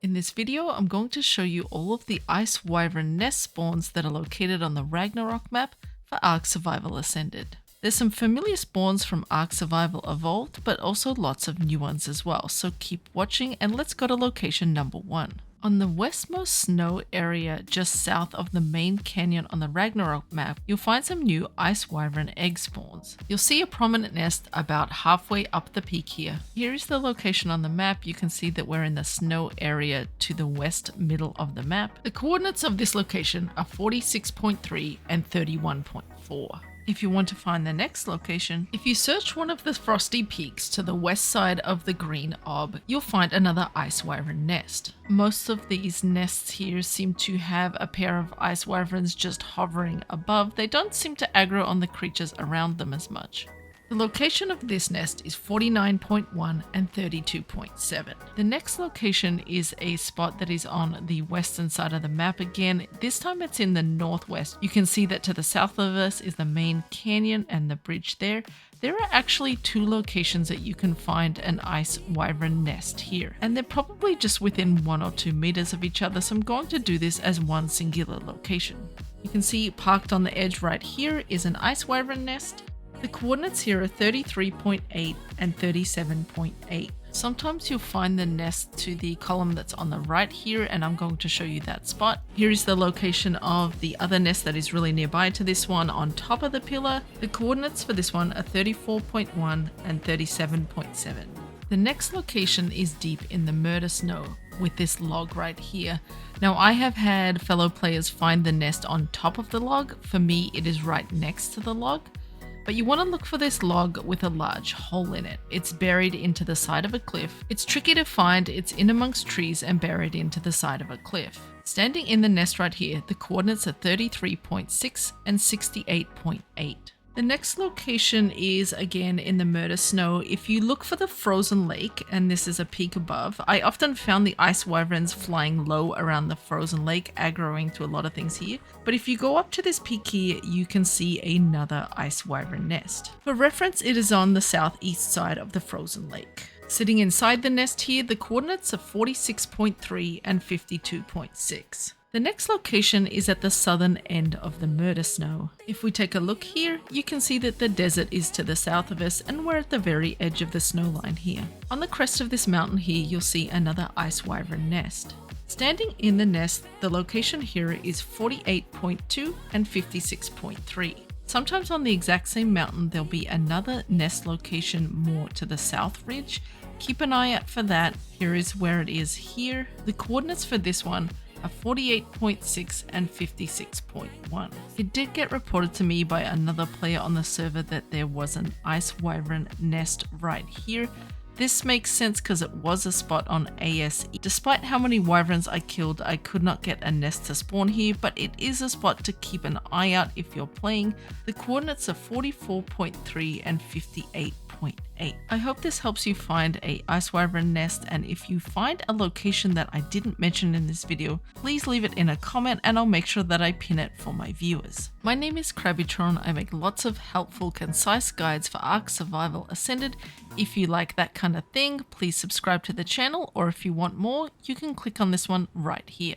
In this video, I'm going to show you all of the Ice Wyvern nest spawns that are located on the Ragnarök map for Ark Survival Ascended. There's some familiar spawns from Ark Survival Evolved, but also lots of new ones as well, so keep watching and let's go to location number 1. On the westmost snow area just south of the main canyon on the Ragnarök map, you'll find some new Ice Wyvern egg spawns. You'll see a prominent nest about halfway up the peak here. Here is the location on the map. You can see that we're in the snow area to the west middle of the map. The coordinates of this location are 46.3 and 31.4. If you want to find the next location, if you search one of the frosty peaks to the west side of the green ob, you'll find another Ice Wyvern nest. Most of these nests here seem to have a pair of Ice Wyverns just hovering above. They don't seem to aggro on the creatures around them as much. The location of this nest is 49.1 and 32.7. The next location is a spot that is on the western side of the map again. This time it's in the northwest. You can see that to the south of us is the main canyon and the bridge there. There are actually two locations that you can find an Ice Wyvern nest here, and they're probably just within 1 or 2 meters of each other, so I'm going to do this as one singular location. You can see parked on the edge right here is an Ice Wyvern nest. The coordinates here are 33.8 and 37.8. Sometimes you'll find the nest to the column that's on the right here, and I'm going to show you that spot. Here is the location of the other nest that is really nearby to this one on top of the pillar. The coordinates for this one are 34.1 and 37.7. The next location is deep in the murder snow with this log right here. Now I have had fellow players find the nest on top of the log. For me, it is right next to the log. But you want to look for this log with a large hole in it. It's buried into the side of a cliff. It's tricky to find. It's in amongst trees and buried into the side of a cliff. Standing in the nest right here, the coordinates are 33.6 and 68.8. The next location is again in the murder snow. If you look for the frozen lake, and this is a peak above, I often found the Ice Wyverns flying low around the frozen lake, aggroing to a lot of things here. But if you go up to this peak here, you can see another Ice Wyvern nest. For reference, it is on the southeast side of the frozen lake. Sitting inside the nest here, the coordinates are 46.3 and 52.6. The next location is at the southern end of the murder snow. If we take a look here, you can see that the desert is to the south of us and we're at the very edge of the snow line here. On the crest of this mountain here, you'll see another Ice Wyvern nest. Standing in the nest, the location here is 48.2 and 56.3. Sometimes on the exact same mountain, there'll be another nest location more to the south ridge. Keep an eye out for that. Here is where it is here. The coordinates for this one are 48.6 and 56.1. It did get reported to me by another player on the server that there was an Ice Wyvern nest right here. This makes sense because it was a spot on ASE. Despite how many wyverns I killed, I could not get a nest to spawn here, but it is a spot to keep an eye out if you're playing. The coordinates are 44.3 and 58.8. I hope this helps you find a Ice Wyvern nest, and if you find a location that I didn't mention in this video, please leave it in a comment and I'll make sure that I pin it for my viewers. My name is Krabbytron. I make lots of helpful, concise guides for Ark Survival Ascended. If you like that kind of thing, please subscribe to the channel, or if you want more, you can click on this one right here.